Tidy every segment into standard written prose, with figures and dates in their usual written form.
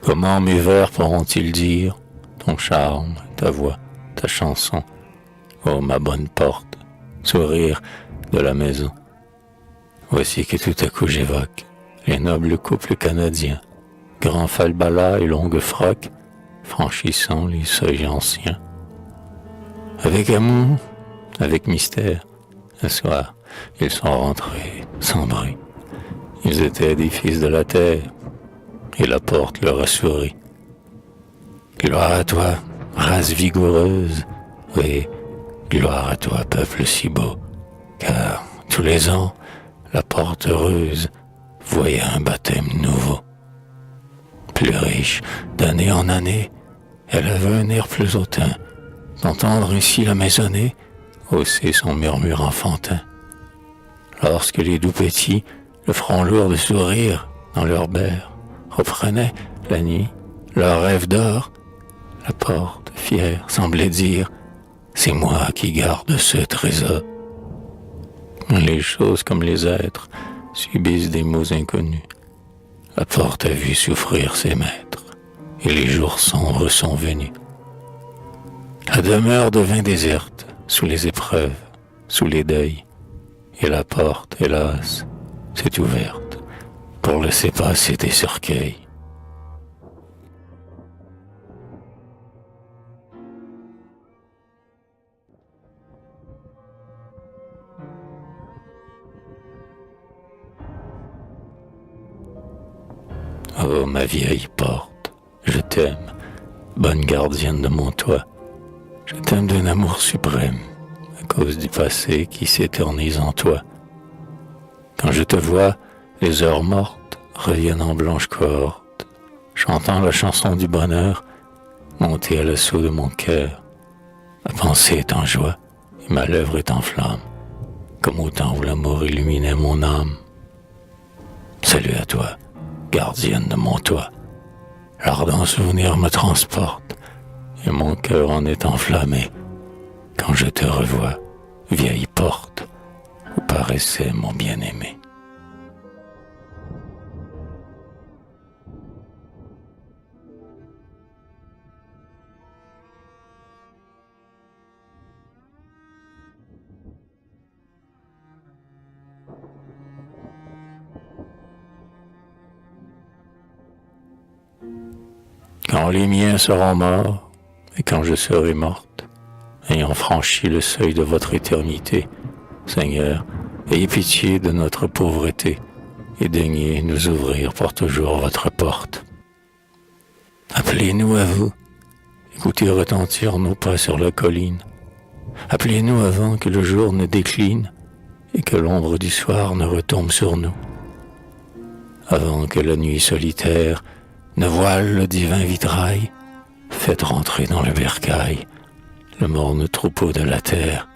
Comment mes vers pourront-ils dire ton charme, ta voix, ta chanson? Oh ma bonne porte, sourire de la maison. Voici que tout à coup j'évoque les nobles couples canadiens, grands falbalas et longues frocs, franchissant les seuils anciens. Avec amour, avec mystère, un soir, ils sont rentrés sans bruit. Ils étaient des fils de la terre, et la porte leur a souri. Gloire à toi, race vigoureuse, oui, gloire à toi, peuple si beau, car tous les ans, la porte heureuse voyait un baptême nouveau. Plus riche d'année en année, elle avait un air plus hautain, d'entendre ainsi la maisonnée hausser son murmure enfantin. Lorsque les doux petits, le front lourd de sourire dans leur berre, reprenaient la nuit leur rêve d'or, la porte, fière, semblait dire « C'est moi qui garde ce trésor ». Les choses comme les êtres subissent des maux inconnus. La porte a vu souffrir ses maîtres, et les jours sombres sont venus. La demeure devint déserte, sous les épreuves, sous les deuils, et la porte, hélas, s'est ouverte pour laisser passer des cercueils. Oh ma vieille porte, je t'aime, bonne gardienne de mon toit. Je t'aime d'un amour suprême, à cause du passé qui s'éternise en toi. Quand je te vois, les heures mortes reviennent en blanche cohorte, chantant la chanson du bonheur, montée à l'assaut de mon cœur. Ma pensée est en joie, et ma lèvre est en flamme, comme au temps où l'amour illuminait mon âme. Salut à toi, gardienne de mon toit. L'ardent souvenir me transporte, et mon cœur en est enflammé quand je te revois, vieille porte où paraissait mon bien-aimé. Quand les miens seront morts, et quand je serai morte, ayant franchi le seuil de votre éternité, Seigneur, ayez pitié de notre pauvreté, et daignez nous ouvrir pour toujours votre porte. Appelez-nous à vous, écoutez retentir nos pas sur la colline. Appelez-nous avant que le jour ne décline, et que l'ombre du soir ne retombe sur nous. Avant que la nuit solitaire ne voile le divin vitrail, faites rentrer dans le bercail le morne troupeau de la terre.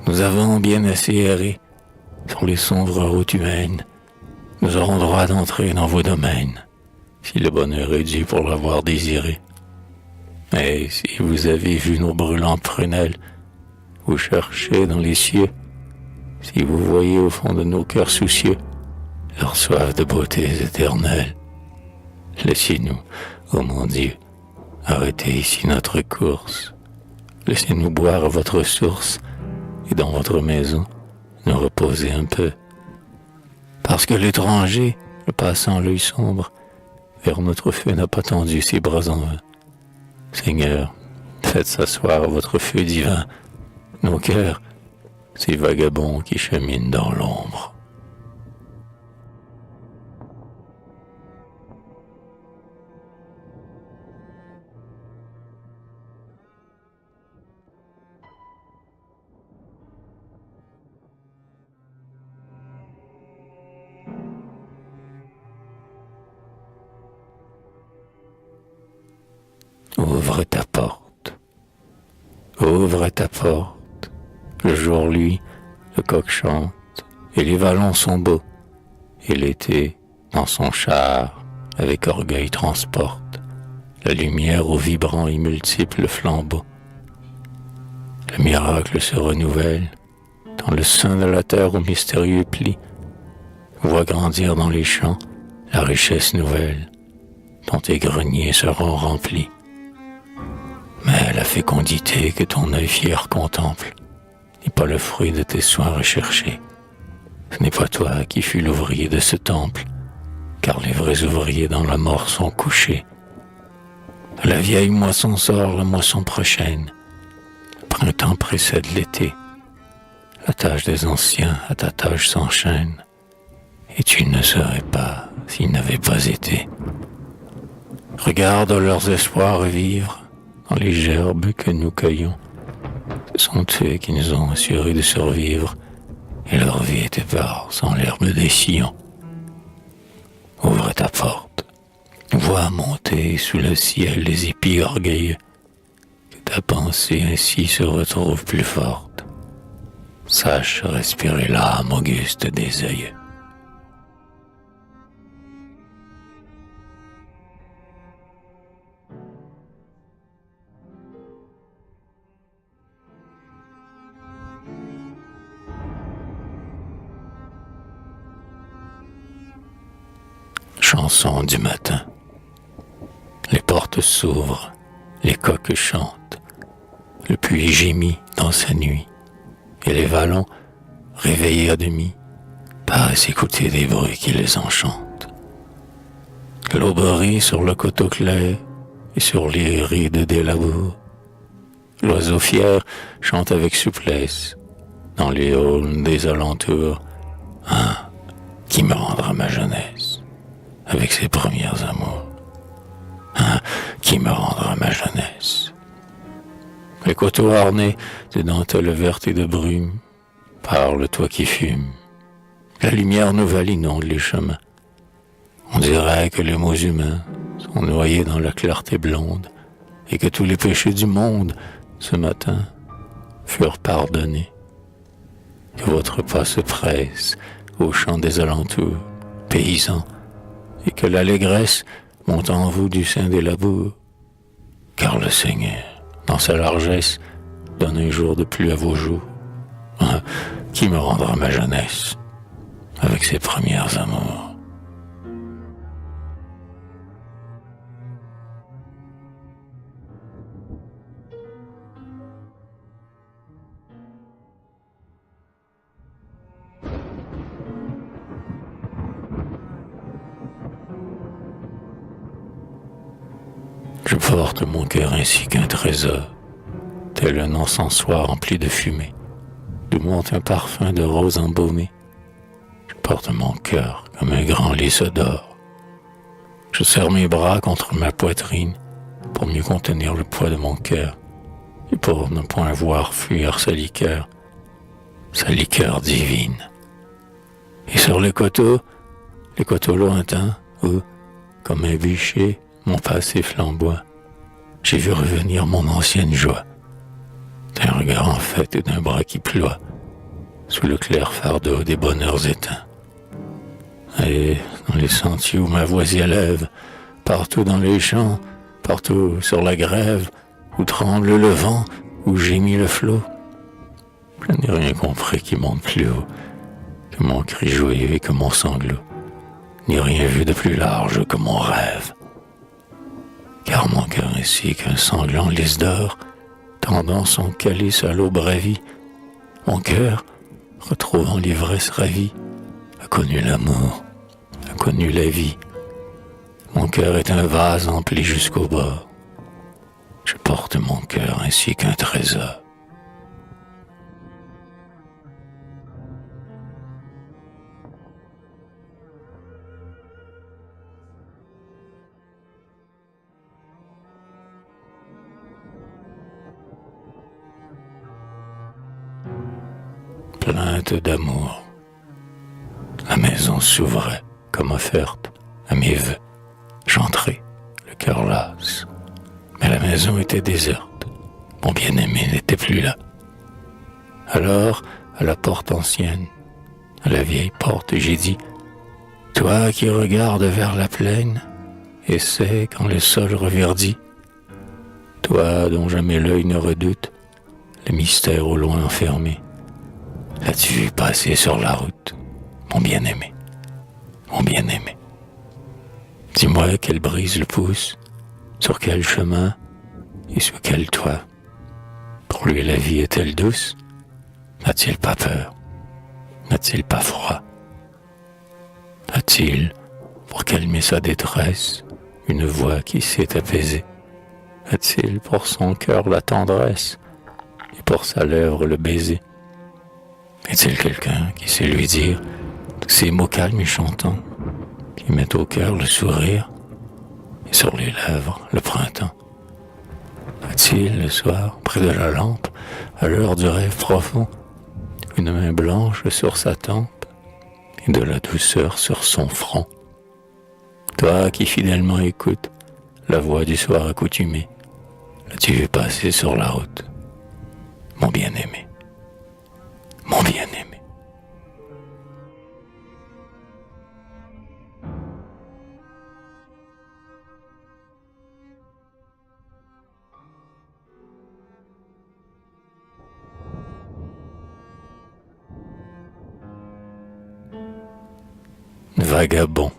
Nous avons bien assez erré sur les sombres routes humaines. Nous aurons droit d'entrer dans vos domaines, si le bonheur est dû pour l'avoir désiré. Et si vous avez vu nos brûlantes prunelles, vous cherchez dans les cieux, si vous voyez au fond de nos cœurs soucieux leur soif de beautés éternelles, laissez-nous, ô mon Dieu, arrêter ici notre course. Laissez-nous boire à votre source et dans votre maison nous reposer un peu. Parce que l'étranger, le passant l'œil sombre, vers notre feu n'a pas tendu ses bras en vain. Seigneur, faites s'asseoir votre feu divin, nos cœurs, ces vagabonds qui cheminent dans l'ombre. Ouvre ta porte, ouvre ta porte, le jour lui, le coq chante, et les vallons sont beaux, et l'été, dans son char, avec orgueil transporte la lumière aux vibrants et multiples flambeaux. Le miracle se renouvelle, dans le sein de la terre au mystérieux pli, voit grandir dans les champs la richesse nouvelle, dont tes greniers seront remplis. Mais la fécondité que ton œil fier contemple n'est pas le fruit de tes soins recherchés. Ce n'est pas toi qui fus l'ouvrier de ce temple, car les vrais ouvriers dans la mort sont couchés. La vieille moisson sort la moisson prochaine. Le printemps précède l'été. La tâche des anciens à ta tâche s'enchaîne, et tu ne saurais pas s'ils n'avaient pas été. Regarde leurs espoirs vivre dans les gerbes que nous cueillons. Ce sont eux qui nous ont assuré de survivre, et leur vie est éparse en l'herbe des sillons. Ouvre ta porte, vois monter sous le ciel les épis orgueilleux, que ta pensée ainsi se retrouve plus forte. Sache respirer l'âme auguste des œils. Chanson du matin. Les portes s'ouvrent, les coqs chantent, le puits gémit dans sa nuit, et les vallons, réveillés à demi, paraissent écouter des bruits qui les enchantent. L'aube rit sur le coteau clair et sur les rides des labours. L'oiseau fier chante avec souplesse dans les halls des alentours. Qui me rendra ma jeunesse avec ses premiers amours. Qui me rendra ma jeunesse. Les coteaux ornés de dentelles vertes et de brume, parle toi qui fumes. La lumière nouvelle inonde les chemins. On dirait que les mots humains sont noyés dans la clarté blonde et que tous les péchés du monde, ce matin, furent pardonnés. Que votre pas se presse au chant des alentours, paysans, et que l'allégresse monte en vous du sein des labours. Car le Seigneur, dans sa largesse, donne un jour de plus à vos jours. Qui me rendra ma jeunesse avec ses premières amours. Je porte mon cœur ainsi qu'un trésor, tel un encensoir rempli de fumée, d'où monte un parfum de rose embaumée. Je porte mon cœur comme un grand lys d'or. Je serre mes bras contre ma poitrine pour mieux contenir le poids de mon cœur et pour ne point voir fuir sa liqueur divine. Et sur les coteaux lointains où, comme un bûcher, mon passé flamboie, j'ai vu revenir mon ancienne joie, d'un regard en fête et d'un bras qui ploie, sous le clair fardeau des bonheurs éteints. Et dans les sentiers où ma voix y élève, partout dans les champs, partout sur la grève, où tremble le vent, où gémit le flot, je n'ai rien compris qui monte plus haut que mon cri joyeux et que mon sanglot, ni rien vu de plus large que mon rêve. Car mon cœur ainsi qu'un sanglant lys d'or, tendant son calice à l'eau bravie, mon cœur, retrouvant l'ivresse ravie, a connu l'amour, a connu la vie. Mon cœur est un vase empli jusqu'au bord. Je porte mon cœur ainsi qu'un trésor. Plainte d'amour. La maison s'ouvrait comme offerte à mes vœux. J'entrai, le cœur las, mais la maison était déserte. Mon bien-aimé n'était plus là. Alors, à la porte ancienne, à la vieille porte, j'ai dit: toi qui regardes vers la plaine, et sais quand le sol reverdit, toi dont jamais l'œil ne redoute le mystère au loin enfermé, l'as-tu vu passer sur la route, mon bien-aimé, mon bien-aimé? Dis-moi quelle brise le pousse, sur quel chemin et sous quel toit. Pour lui la vie est-elle douce? N'a-t-il pas peur? N'a-t-il pas froid? A-t-il, pour calmer sa détresse, une voix qui sait apaiser? A-t-il pour son cœur la tendresse et pour sa lèvre le baiser? Est-il quelqu'un qui sait lui dire tous ces mots calmes et chantants qui mettent au cœur le sourire et sur les lèvres le printemps? A-t-il le soir, près de la lampe, à l'heure du rêve profond, une main blanche sur sa tempe et de la douceur sur son front? Toi qui fidèlement écoutes la voix du soir accoutumée, l'as-tu vu passer sur la route, mon bien-aimé, mon bien-aimé? Vagabond,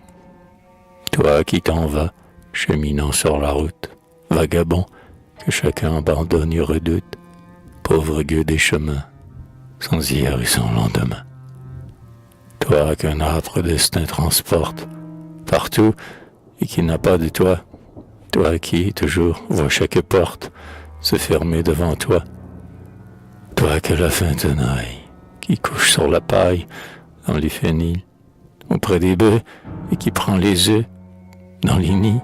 toi qui t'en vas, cheminant sur la route, vagabond que chacun abandonne et redoute, pauvre gueux des chemins, sans hier et sans lendemain. Toi qu'un âpre destin transporte partout et qui n'a pas de toi, toi qui toujours vois chaque porte se fermer devant toi, toi que la faim tenaille, qui couche sur la paille dans les fenils, auprès des bœufs et qui prend les œufs dans les nids.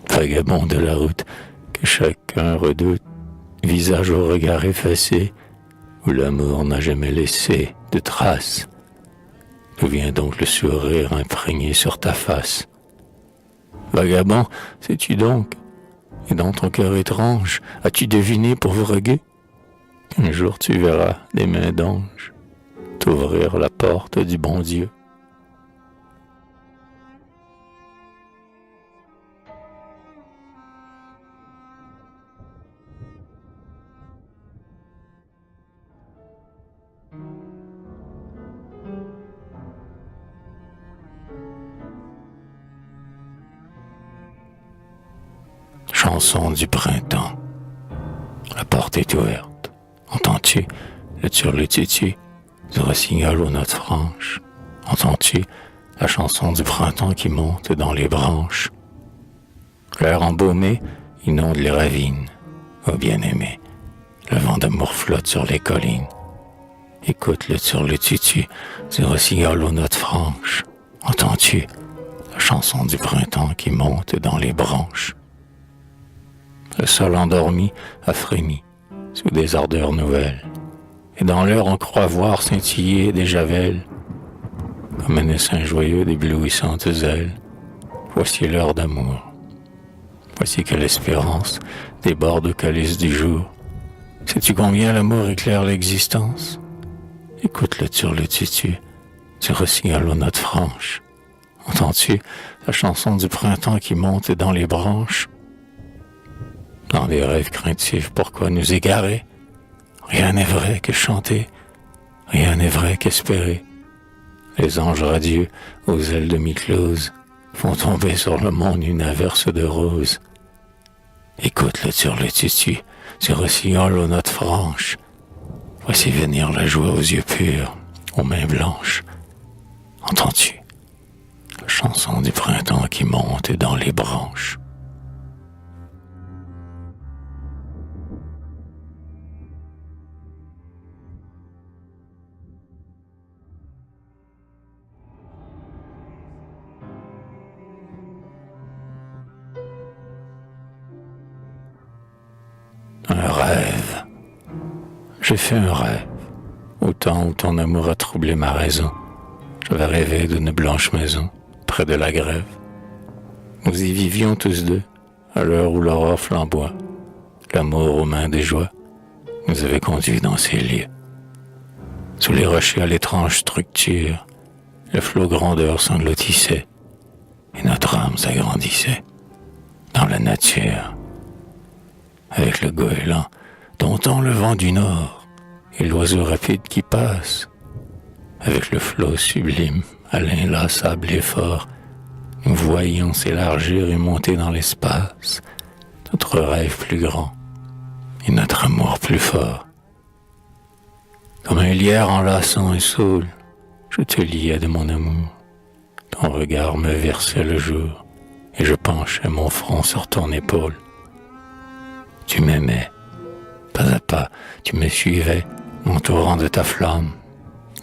Vagabond de la route que chacun redoute, visage au regard effacé, où l'amour n'a jamais laissé de traces. D'où vient donc le sourire imprégné sur ta face? Vagabond, sais-tu donc, et dans ton cœur étrange, as-tu deviné pour voguer qu'un jour tu verras des mains d'ange t'ouvrir la porte du bon Dieu? Chanson du printemps. La porte est ouverte. Entends-tu le turlututu du rossignol aux notes franches? Entends-tu la chanson du printemps qui monte dans les branches? L'air embaumé inonde les ravines. Oh bien-aimé, le vent d'amour flotte sur les collines. Écoute le turlututu du rossignol aux notes franches. Entends-tu la chanson du printemps qui monte dans les branches? Le sol endormi a frémi sous des ardeurs nouvelles, et dans l'air on croit voir scintiller des javelles, comme un essaim joyeux d'éblouissantes ailes. Voici l'heure d'amour. Voici que l'espérance déborde au calice du jour. Sais-tu combien l'amour éclaire l'existence? Écoute le turlututu du rossignol aux notes franches. Entends-tu la chanson du printemps qui monte dans les branches? Dans des rêves craintifs, pourquoi nous égarer? Rien n'est vrai que chanter, rien n'est vrai qu'espérer. Les anges radieux, aux ailes demi-closes, font tomber sur le monde une averse de roses. Écoute le turlututu du rossignol aux notes franches. Voici venir la joie aux yeux purs, aux mains blanches. Entends-tu la chanson du printemps qui monte dans les branches? Un rêve. J'ai fait un rêve. Au temps où ton amour a troublé ma raison, j'avais rêvé d'une blanche maison, près de la grève. Nous y vivions tous deux, à l'heure où l'aurore flamboie. L'amour aux mains des joies nous avait conduits dans ces lieux. Sous les rochers à l'étrange structure, le flot grandeur s'engloutissait, et notre âme s'agrandissait dans la nature. Avec le goéland domptant le vent du nord et l'oiseau rapide qui passe, avec le flot sublime à l'inlassable effort, nous voyions s'élargir et monter dans l'espace notre rêve plus grand et notre amour plus fort. Comme un lierre enlaçant un saule, je te liais de mon amour. Ton regard me versait le jour et je penchais mon front sur ton épaule. Tu m'aimais, pas à pas, tu me suivais, m'entourant de ta flamme.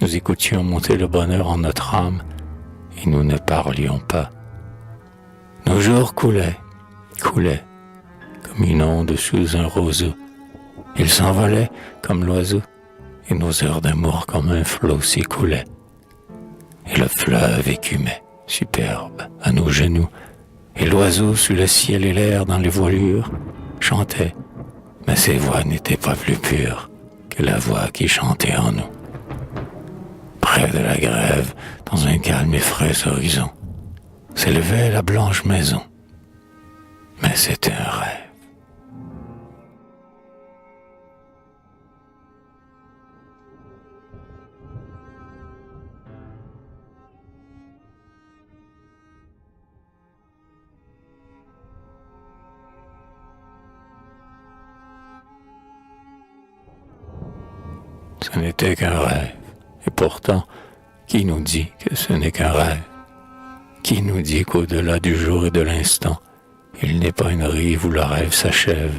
Nous écoutions monter le bonheur en notre âme et nous ne parlions pas. Nos jours coulaient, comme une onde sous un roseau. Ils s'envolaient comme l'oiseau et nos heures d'amour comme un flot s'écoulaient. Et le fleuve écumait, superbe, à nos genoux, et l'oiseau sous le ciel et l'air dans les voilures chantait, mais ses voix n'étaient pas plus pures que la voix qui chantait en nous. Près de la grève, dans un calme et frais horizon, s'élevait la blanche maison, mais c'était un rêve. Ce n'était qu'un rêve. Et pourtant, qui nous dit que ce n'est qu'un rêve? Qui nous dit qu'au-delà du jour et de l'instant, il n'est pas une rive où le rêve s'achève?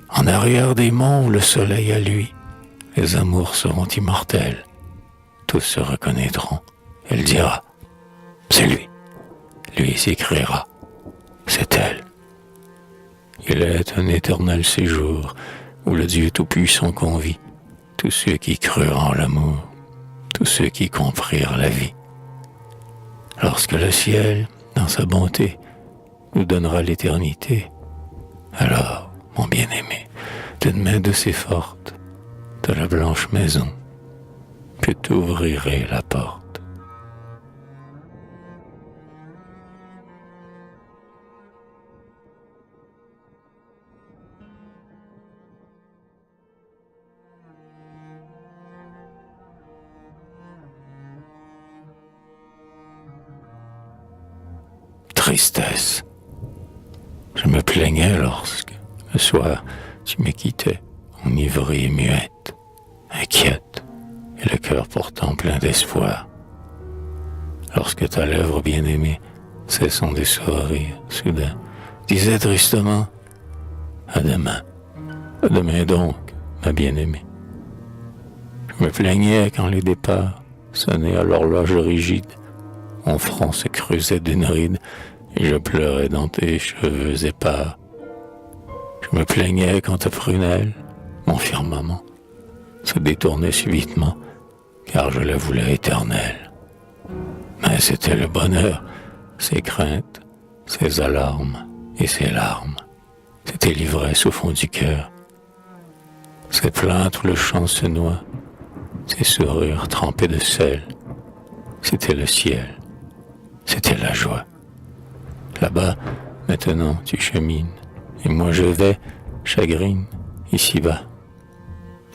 En arrière des monts où le soleil a lui, les amours seront immortels. Tous se reconnaîtront. Elle dira, c'est lui. Lui s'écriera, c'est elle. Il est un éternel séjour où le Dieu Tout-Puissant convie tous ceux qui crurent en l'amour, tous ceux qui comprirent la vie. Lorsque le ciel, dans sa bonté, nous donnera l'éternité, alors, mon bien-aimé, d'une main douce et forte, de la blanche maison, que t'ouvrirai la porte. Tristesse. Je me plaignais lorsque, le soir, tu me quittais, enivrée et muette, inquiète, et le cœur pourtant plein d'espoir. Lorsque ta lèvre bien-aimée, cessant de sourire, soudain, disait tristement, à demain donc, ma bien-aimée. Je me plaignais quand les départs sonnaient à l'horloge rigide, mon front se creusait d'une ride, et je pleurais dans tes cheveux épars. Je me plaignais quand ta prunelle, mon firmament, se détournait subitement, car je la voulais éternelle. Mais c'était le bonheur, ses craintes, ses alarmes et ses larmes. C'était l'ivresse au fond du cœur. Ces plaintes où le chant se noie, ces sourires trempés de sel. C'était le ciel, c'était la joie. Là-bas, maintenant, tu chemines, et moi je vais, chagrine, ici-bas,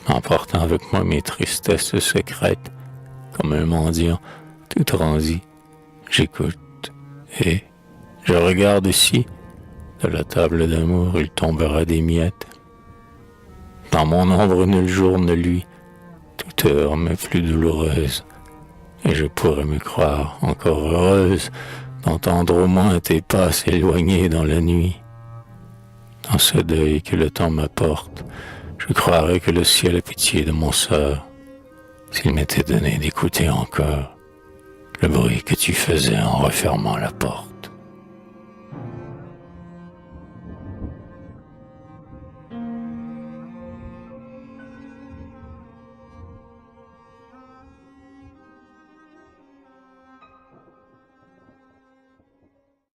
emportant avec moi mes tristesses secrètes, comme un mendiant tout transi. J'écoute, et je regarde ici, de la table d'amour, il tombera des miettes. Dans mon ombre, nul jour ne luit, toute heure m'est plus douloureuse, et je pourrais me croire encore heureuse d'entendre au moins tes pas s'éloigner dans la nuit. Dans ce deuil que le temps m'apporte, je croirais que le ciel a pitié de mon sort, s'il m'était donné d'écouter encore le bruit que tu faisais en refermant la porte.